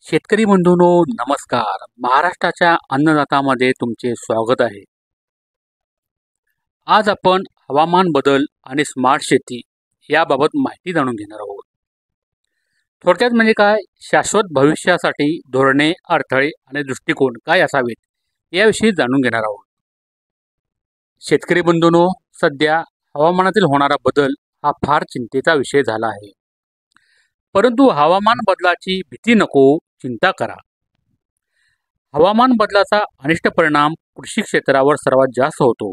शेतकरी बंधूंनो, नमस्कार. महाराष्ट्राच्या अन्नदातामध्ये तुमचे स्वागत आहे. आज आपण हवामान बदल आणि स्मार्ट शेती याबाबत माहिती जाणून घेणार आहोत. थोडक्यात म्हणजे काय, शाश्वत भविष्यासाठी धोरणे, अडथळे आणि दृष्टिकोन काय असावेत याविषयी जाणून घेणार आहोत. शेतकरी बंधूंनो, सध्या हवामानातील होणारा बदल हा फार चिंतेचा विषय झाला आहे. परंतु हवामान बदलाची भीती नको, चिंता करा. हवामान बदलाचा अनिष्ट परिणाम कृषी क्षेत्रावर सर्वात जास्त होतो.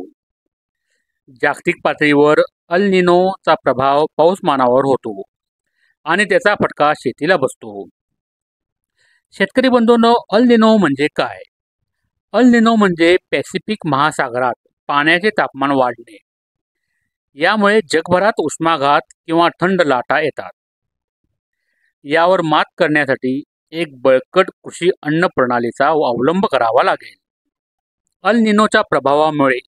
जागतिक पातळीवर अल निनोचा प्रभाव पाऊसमानावर होतो आणि त्याचा फटका शेतीला बसतो. शेतकरी बंधूंनो, अल निनो म्हणजे काय? अल निनो म्हणजे पॅसिफिक महासागरात पाण्याचे तापमान वाढणे. यामुळे जगभरात उष्माघात किंवा थंड लाटा येतात. यावर मात करण्यासाठी एक बळकट कृषी अन्न प्रणालीचा अवलंब करावा लागेल. अल निनोच्या प्रभावामुळे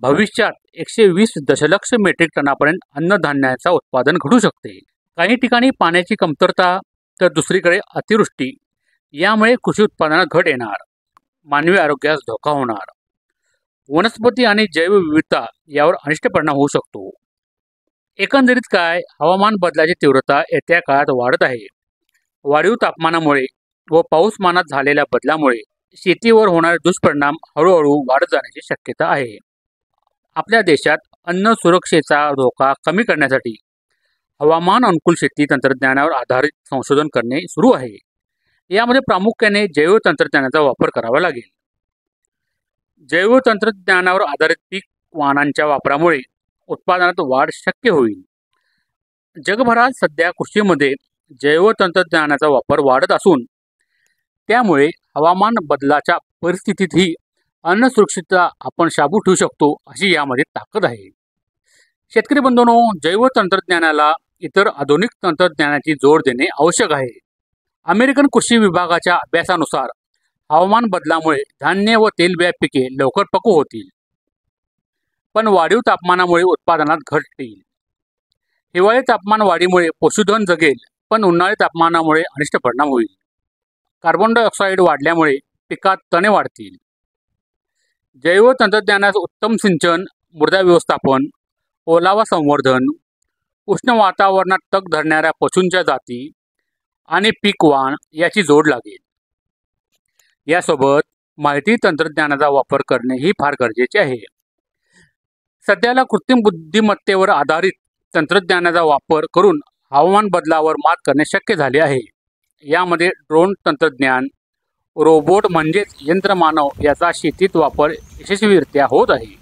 भविष्यात 120 दशलक्ष मेट्रिक टनापर्यंत अन्नधान्याचा उत्पादन घडू शकते. काही ठिकाणी पाण्याची कमतरता तर दुसरीकडे अतिवृष्टी यामुळे कृषी उत्पादनात घट येणार, मानवी आरोग्यास धोका होणार, वनस्पती आणि जैवविविधता यावर अनिष्ट परिणाम होऊ शकतो. एकंदरीत काय, हवामान बदलाची तीव्रता येत्या काळात वाढत आहे. वाढीव तापमानामुळे व पाऊसमानात झालेल्या बदलामुळे शेतीवर होणारे दुष्परिणाम हळूहळू वाढत जाण्याची शक्यता आहे. आपल्या देशात अन्न सुरक्षेचा धोका कमी करण्यासाठी हवामान अनुकूल शेती तंत्रज्ञानावर आधारित संशोधन करणे सुरू आहे. यामध्ये प्रामुख्याने जैव तंत्रज्ञानाचा वापर करावा लागेल. जैव तंत्रज्ञानावर आधारित पीक वाहनांच्या वापरामुळे उत्पादनात वाढ शक्य होईल. जगभरात सध्या कृषीमध्ये जैव तंत्रज्ञानाचा वापर वाढत असून त्यामुळे हवामान बदलाच्या परिस्थितीतही अन्न सुरक्षितता आपण शाबूत ठेवू शकतो, अशी यामध्ये ताकद आहे. शेतकरी बंधूंनो, जैव तंत्रज्ञानाला इतर आधुनिक तंत्रज्ञानाची जोड देणे आवश्यक आहे. अमेरिकन कृषी विभागाच्या अभ्यासानुसार हवामान बदलामुळे धान्य व तेलबिया पिके लवकर पक्व होतील, पण वाढीव तापमानामुळे उत्पादनात घट येईल. हिवाळी तापमान वाढीमुळे पशुधन जगेल, पण उन्हाळी तापमानामुळे अनिष्ट परिणाम होईल. कार्बन डायऑक्साईड वाढल्यामुळे पिकात तणे वाढतील. जैव तंत्रज्ञानात उत्तम सिंचन, मृदा व्यवस्थापन, ओलावा संवर्धन, उष्ण वातावरणात तग धरणाऱ्या पशूंच्या जाती आणि पीक वाण याची जोड लागेल. यासोबत माहिती तंत्रज्ञानाचा वापर करणे ही फार गरजेचे आहे. सध्याला कृत्रिम बुद्धिमत्तेवर आधारित तंत्रज्ञानाचा वापर करून हवामान बदलावर मात करणे शक्य झाले आहे. यामध्ये ड्रोन तंत्रज्ञान, रोबोट म्हणजेच यंत्रमानव याचा शेतीत वापर यशस्वीरित्या होत आहे.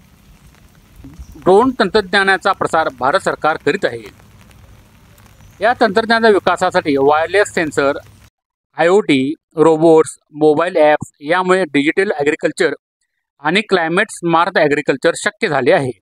ड्रोन तंत्रज्ञानाचा प्रसार भारत सरकार करीत आहे. या तंत्रज्ञानाच्या विकासासाठी wireless sensor, IoT, robots, mobile apps यामुळे डिजिटल ॲग्रिकल्चर आणि क्लायमेट स्मार्ट ॲग्रिकल्चर शक्य झाले आहे.